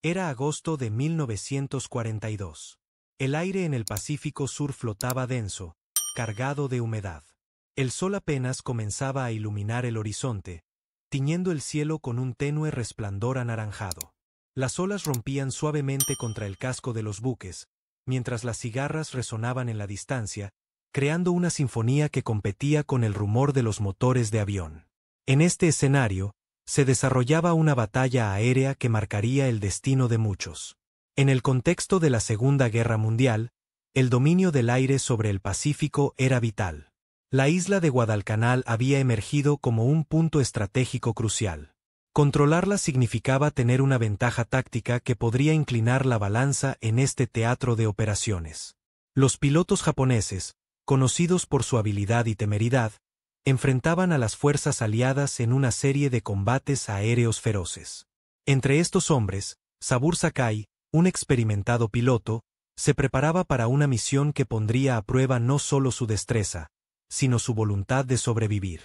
Era agosto de 1942. El aire en el Pacífico Sur flotaba denso, cargado de humedad. El sol apenas comenzaba a iluminar el horizonte, tiñendo el cielo con un tenue resplandor anaranjado. Las olas rompían suavemente contra el casco de los buques, mientras las cigarras resonaban en la distancia, creando una sinfonía que competía con el rumor de los motores de avión. En este escenario, se desarrollaba una batalla aérea que marcaría el destino de muchos. En el contexto de la Segunda Guerra Mundial, el dominio del aire sobre el Pacífico era vital. La isla de Guadalcanal había emergido como un punto estratégico crucial. Controlarla significaba tener una ventaja táctica que podría inclinar la balanza en este teatro de operaciones. Los pilotos japoneses, conocidos por su habilidad y temeridad, enfrentaban a las fuerzas aliadas en una serie de combates aéreos feroces. Entre estos hombres, Saburo Sakai, un experimentado piloto, se preparaba para una misión que pondría a prueba no solo su destreza, sino su voluntad de sobrevivir.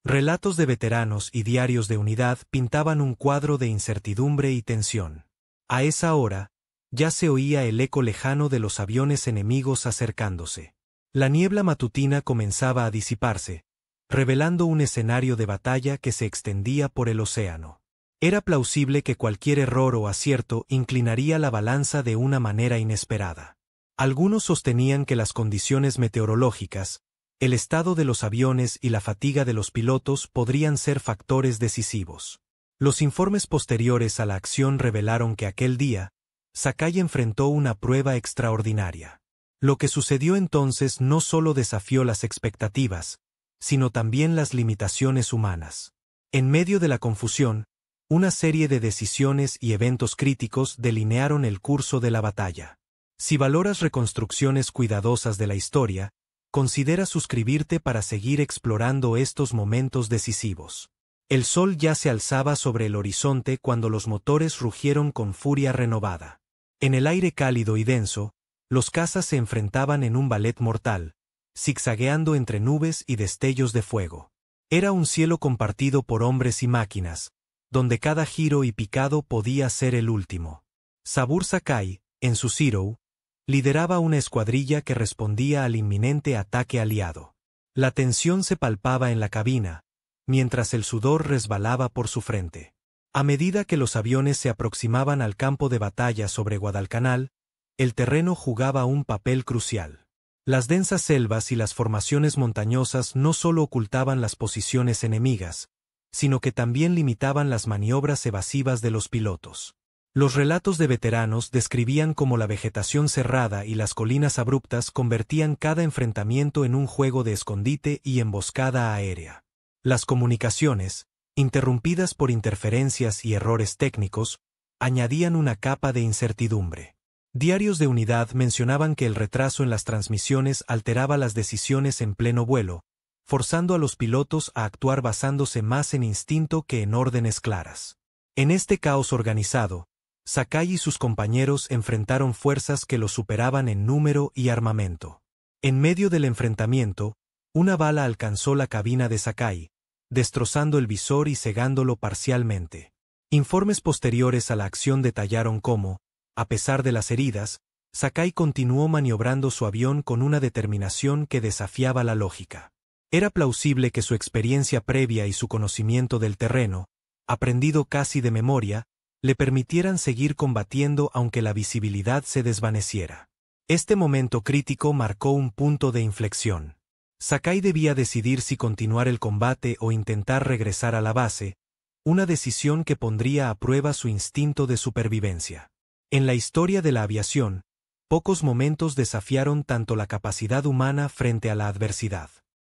Relatos de veteranos y diarios de unidad pintaban un cuadro de incertidumbre y tensión. A esa hora, ya se oía el eco lejano de los aviones enemigos acercándose. La niebla matutina comenzaba a disiparse, revelando un escenario de batalla que se extendía por el océano. Era plausible que cualquier error o acierto inclinaría la balanza de una manera inesperada. Algunos sostenían que las condiciones meteorológicas, el estado de los aviones y la fatiga de los pilotos podrían ser factores decisivos. Los informes posteriores a la acción revelaron que aquel día, Sakai enfrentó una prueba extraordinaria. Lo que sucedió entonces no solo desafió las expectativas, sino también las limitaciones humanas. En medio de la confusión, una serie de decisiones y eventos críticos delinearon el curso de la batalla. Si valoras reconstrucciones cuidadosas de la historia, considera suscribirte para seguir explorando estos momentos decisivos. El sol ya se alzaba sobre el horizonte cuando los motores rugieron con furia renovada. En el aire cálido y denso, los cazas se enfrentaban en un ballet mortal, zigzagueando entre nubes y destellos de fuego. Era un cielo compartido por hombres y máquinas, donde cada giro y picado podía ser el último. Saburo Sakai, en su Zero, lideraba una escuadrilla que respondía al inminente ataque aliado. La tensión se palpaba en la cabina, mientras el sudor resbalaba por su frente. A medida que los aviones se aproximaban al campo de batalla sobre Guadalcanal, el terreno jugaba un papel crucial. Las densas selvas y las formaciones montañosas no solo ocultaban las posiciones enemigas, sino que también limitaban las maniobras evasivas de los pilotos. Los relatos de veteranos describían cómo la vegetación cerrada y las colinas abruptas convertían cada enfrentamiento en un juego de escondite y emboscada aérea. Las comunicaciones, interrumpidas por interferencias y errores técnicos, añadían una capa de incertidumbre. Diarios de unidad mencionaban que el retraso en las transmisiones alteraba las decisiones en pleno vuelo, forzando a los pilotos a actuar basándose más en instinto que en órdenes claras. En este caos organizado, Sakai y sus compañeros enfrentaron fuerzas que los superaban en número y armamento. En medio del enfrentamiento, una bala alcanzó la cabina de Sakai, destrozando el visor y cegándolo parcialmente. Informes posteriores a la acción detallaron cómo, a pesar de las heridas, Sakai continuó maniobrando su avión con una determinación que desafiaba la lógica. Era plausible que su experiencia previa y su conocimiento del terreno, aprendido casi de memoria, le permitieran seguir combatiendo aunque la visibilidad se desvaneciera. Este momento crítico marcó un punto de inflexión. Sakai debía decidir si continuar el combate o intentar regresar a la base, una decisión que pondría a prueba su instinto de supervivencia. En la historia de la aviación, pocos momentos desafiaron tanto la capacidad humana frente a la adversidad.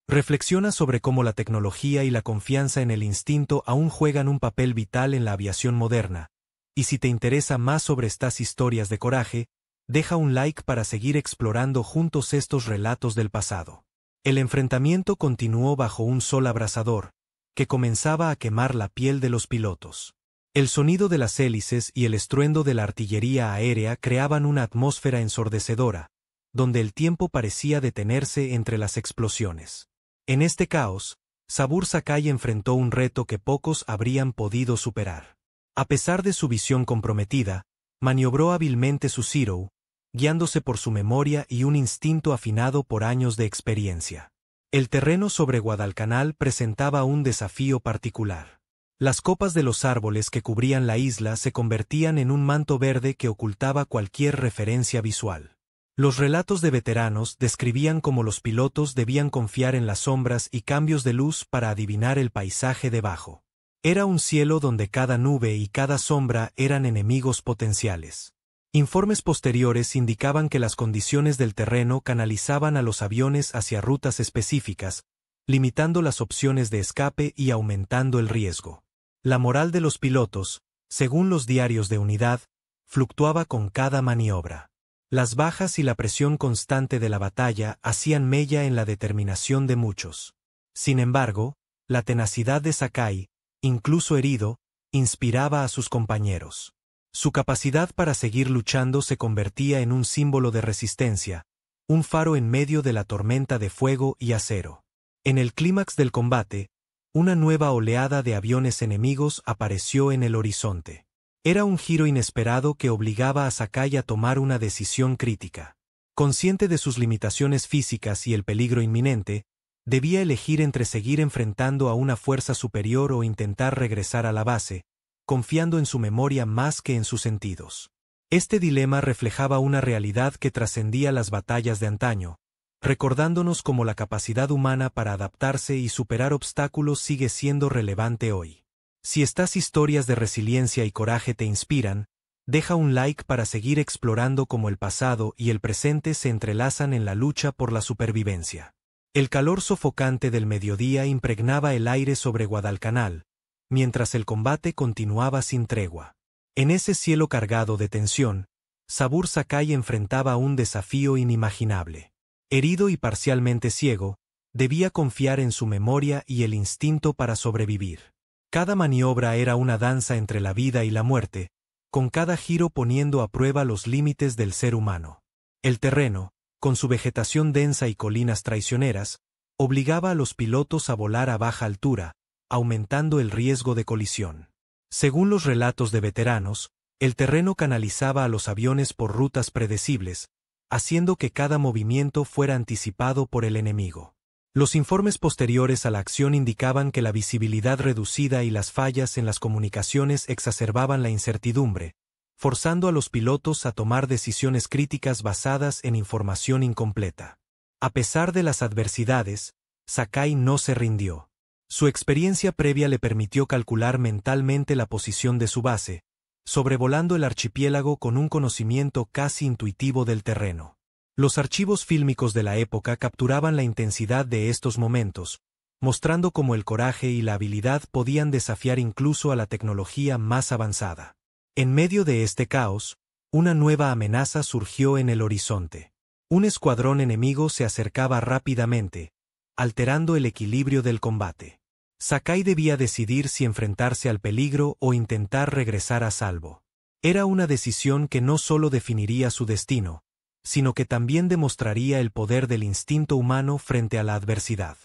Reflexiona sobre cómo la tecnología y la confianza en el instinto aún juegan un papel vital en la aviación moderna, y si te interesa más sobre estas historias de coraje, deja un like para seguir explorando juntos estos relatos del pasado. El enfrentamiento continuó bajo un sol abrasador, que comenzaba a quemar la piel de los pilotos. El sonido de las hélices y el estruendo de la artillería aérea creaban una atmósfera ensordecedora, donde el tiempo parecía detenerse entre las explosiones. En este caos, Saburo Sakai enfrentó un reto que pocos habrían podido superar. A pesar de su visión comprometida, Maniobró hábilmente su Zero, guiándose por su memoria y un instinto afinado por años de experiencia. El terreno sobre Guadalcanal presentaba un desafío particular. Las copas de los árboles que cubrían la isla se convertían en un manto verde que ocultaba cualquier referencia visual. Los relatos de veteranos describían cómo los pilotos debían confiar en las sombras y cambios de luz para adivinar el paisaje debajo. Era un cielo donde cada nube y cada sombra eran enemigos potenciales. Informes posteriores indicaban que las condiciones del terreno canalizaban a los aviones hacia rutas específicas, limitando las opciones de escape y aumentando el riesgo. La moral de los pilotos, según los diarios de unidad, fluctuaba con cada maniobra. Las bajas y la presión constante de la batalla hacían mella en la determinación de muchos. Sin embargo, la tenacidad de Sakai, incluso herido, inspiraba a sus compañeros. Su capacidad para seguir luchando se convertía en un símbolo de resistencia, un faro en medio de la tormenta de fuego y acero. En el clímax del combate, una nueva oleada de aviones enemigos apareció en el horizonte. Era un giro inesperado que obligaba a Sakai a tomar una decisión crítica. Consciente de sus limitaciones físicas y el peligro inminente, debía elegir entre seguir enfrentando a una fuerza superior o intentar regresar a la base, confiando en su memoria más que en sus sentidos. Este dilema reflejaba una realidad que trascendía las batallas de antaño, recordándonos cómo la capacidad humana para adaptarse y superar obstáculos sigue siendo relevante hoy. Si estas historias de resiliencia y coraje te inspiran, deja un like para seguir explorando cómo el pasado y el presente se entrelazan en la lucha por la supervivencia. El calor sofocante del mediodía impregnaba el aire sobre Guadalcanal, mientras el combate continuaba sin tregua. En ese cielo cargado de tensión, Sabur Sakai enfrentaba un desafío inimaginable. Herido y parcialmente ciego, debía confiar en su memoria y el instinto para sobrevivir. Cada maniobra era una danza entre la vida y la muerte, con cada giro poniendo a prueba los límites del ser humano. El terreno, con su vegetación densa y colinas traicioneras, obligaba a los pilotos a volar a baja altura, aumentando el riesgo de colisión. Según los relatos de veteranos, el terreno canalizaba a los aviones por rutas predecibles, haciendo que cada movimiento fuera anticipado por el enemigo. Los informes posteriores a la acción indicaban que la visibilidad reducida y las fallas en las comunicaciones exacerbaban la incertidumbre, forzando a los pilotos a tomar decisiones críticas basadas en información incompleta. A pesar de las adversidades, Sakai no se rindió. Su experiencia previa le permitió calcular mentalmente la posición de su base, sobrevolando el archipiélago con un conocimiento casi intuitivo del terreno. Los archivos fílmicos de la época capturaban la intensidad de estos momentos, mostrando cómo el coraje y la habilidad podían desafiar incluso a la tecnología más avanzada. En medio de este caos, una nueva amenaza surgió en el horizonte. Un escuadrón enemigo se acercaba rápidamente, alterando el equilibrio del combate. Sakai debía decidir si enfrentarse al peligro o intentar regresar a salvo. Era una decisión que no solo definiría su destino, sino que también demostraría el poder del instinto humano frente a la adversidad.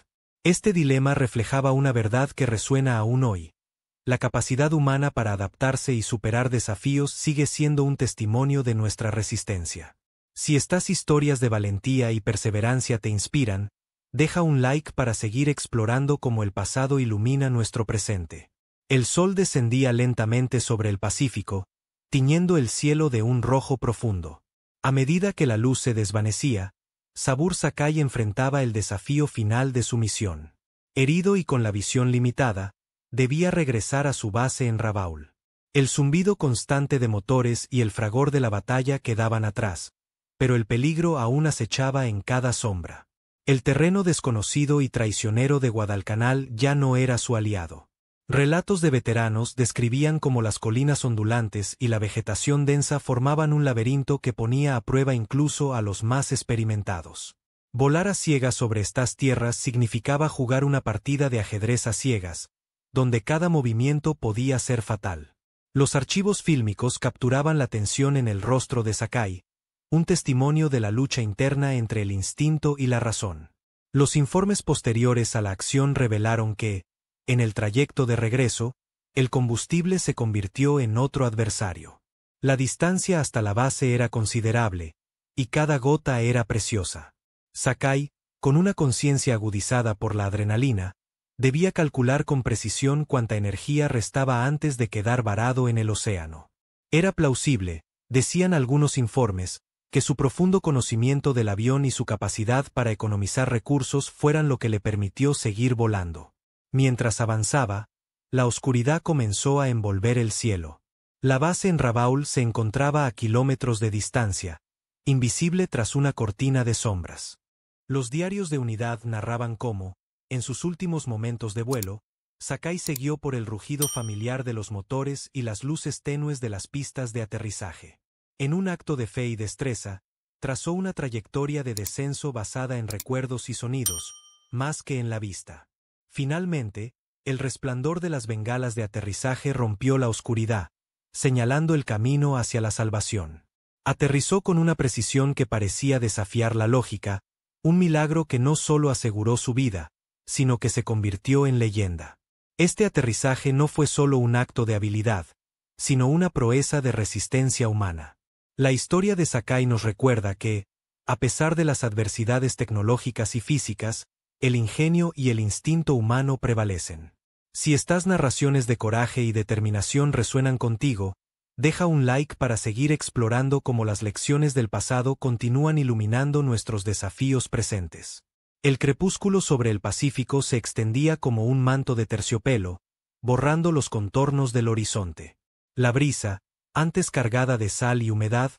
Este dilema reflejaba una verdad que resuena aún hoy. La capacidad humana para adaptarse y superar desafíos sigue siendo un testimonio de nuestra resistencia. Si estas historias de valentía y perseverancia te inspiran, deja un like para seguir explorando cómo el pasado ilumina nuestro presente. El sol descendía lentamente sobre el Pacífico, tiñendo el cielo de un rojo profundo. A medida que la luz se desvanecía, Sabur Sakai enfrentaba el desafío final de su misión. Herido y con la visión limitada, debía regresar a su base en Rabaul. El zumbido constante de motores y el fragor de la batalla quedaban atrás, pero el peligro aún acechaba en cada sombra. El terreno desconocido y traicionero de Guadalcanal ya no era su aliado. Relatos de veteranos describían cómo las colinas ondulantes y la vegetación densa formaban un laberinto que ponía a prueba incluso a los más experimentados. Volar a ciegas sobre estas tierras significaba jugar una partida de ajedrez a ciegas, donde cada movimiento podía ser fatal. Los archivos fílmicos capturaban la tensión en el rostro de Sakai, un testimonio de la lucha interna entre el instinto y la razón. Los informes posteriores a la acción revelaron que, en el trayecto de regreso, el combustible se convirtió en otro adversario. La distancia hasta la base era considerable, y cada gota era preciosa. Sakai, con una conciencia agudizada por la adrenalina, debía calcular con precisión cuánta energía restaba antes de quedar varado en el océano. Era plausible, decían algunos informes, que su profundo conocimiento del avión y su capacidad para economizar recursos fueran lo que le permitió seguir volando. Mientras avanzaba, la oscuridad comenzó a envolver el cielo. La base en Rabaul se encontraba a kilómetros de distancia, invisible tras una cortina de sombras. Los diarios de unidad narraban cómo, en sus últimos momentos de vuelo, Sakai se guió por el rugido familiar de los motores y las luces tenues de las pistas de aterrizaje. En un acto de fe y destreza, trazó una trayectoria de descenso basada en recuerdos y sonidos, más que en la vista. Finalmente, el resplandor de las bengalas de aterrizaje rompió la oscuridad, señalando el camino hacia la salvación. Aterrizó con una precisión que parecía desafiar la lógica, un milagro que no solo aseguró su vida, sino que se convirtió en leyenda. Este aterrizaje no fue solo un acto de habilidad, sino una proeza de resistencia humana. La historia de Sakai nos recuerda que, a pesar de las adversidades tecnológicas y físicas, el ingenio y el instinto humano prevalecen. Si estas narraciones de coraje y determinación resuenan contigo, deja un like para seguir explorando cómo las lecciones del pasado continúan iluminando nuestros desafíos presentes. El crepúsculo sobre el Pacífico se extendía como un manto de terciopelo, borrando los contornos del horizonte. La brisa, antes cargada de sal y humedad,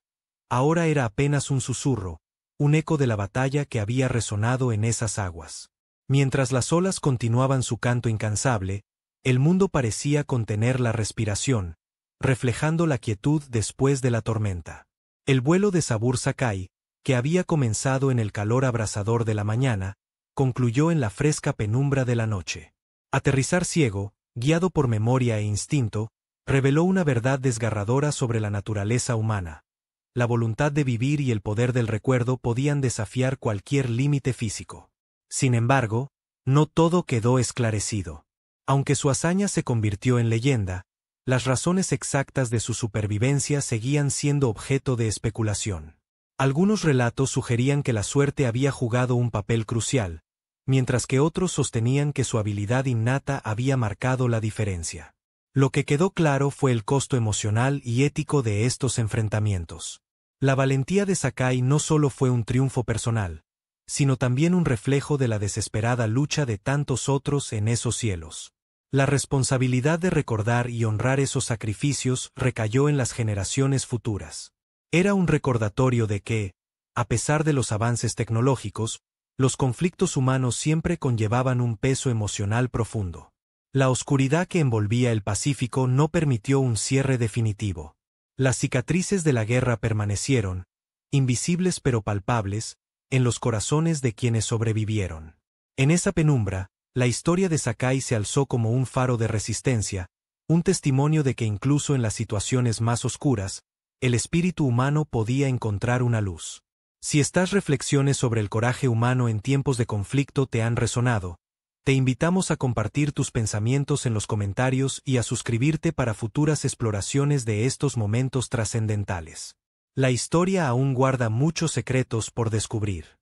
ahora era apenas un susurro, un eco de la batalla que había resonado en esas aguas. Mientras las olas continuaban su canto incansable, el mundo parecía contener la respiración, reflejando la quietud después de la tormenta. El vuelo de Sabur Sakai, que había comenzado en el calor abrasador de la mañana, concluyó en la fresca penumbra de la noche. Aterrizar ciego, guiado por memoria e instinto, reveló una verdad desgarradora sobre la naturaleza humana. La voluntad de vivir y el poder del recuerdo podían desafiar cualquier límite físico. Sin embargo, no todo quedó esclarecido. Aunque su hazaña se convirtió en leyenda, las razones exactas de su supervivencia seguían siendo objeto de especulación. Algunos relatos sugerían que la suerte había jugado un papel crucial, mientras que otros sostenían que su habilidad innata había marcado la diferencia. Lo que quedó claro fue el costo emocional y ético de estos enfrentamientos. La valentía de Sakai no solo fue un triunfo personal, sino también un reflejo de la desesperada lucha de tantos otros en esos cielos. La responsabilidad de recordar y honrar esos sacrificios recayó en las generaciones futuras. Era un recordatorio de que, a pesar de los avances tecnológicos, los conflictos humanos siempre conllevaban un peso emocional profundo. La oscuridad que envolvía el Pacífico no permitió un cierre definitivo. Las cicatrices de la guerra permanecieron, invisibles pero palpables, en los corazones de quienes sobrevivieron. En esa penumbra, la historia de Sakai se alzó como un faro de resistencia, un testimonio de que incluso en las situaciones más oscuras, el espíritu humano podía encontrar una luz. Si estas reflexiones sobre el coraje humano en tiempos de conflicto te han resonado, te invitamos a compartir tus pensamientos en los comentarios y a suscribirte para futuras exploraciones de estos momentos trascendentales. La historia aún guarda muchos secretos por descubrir.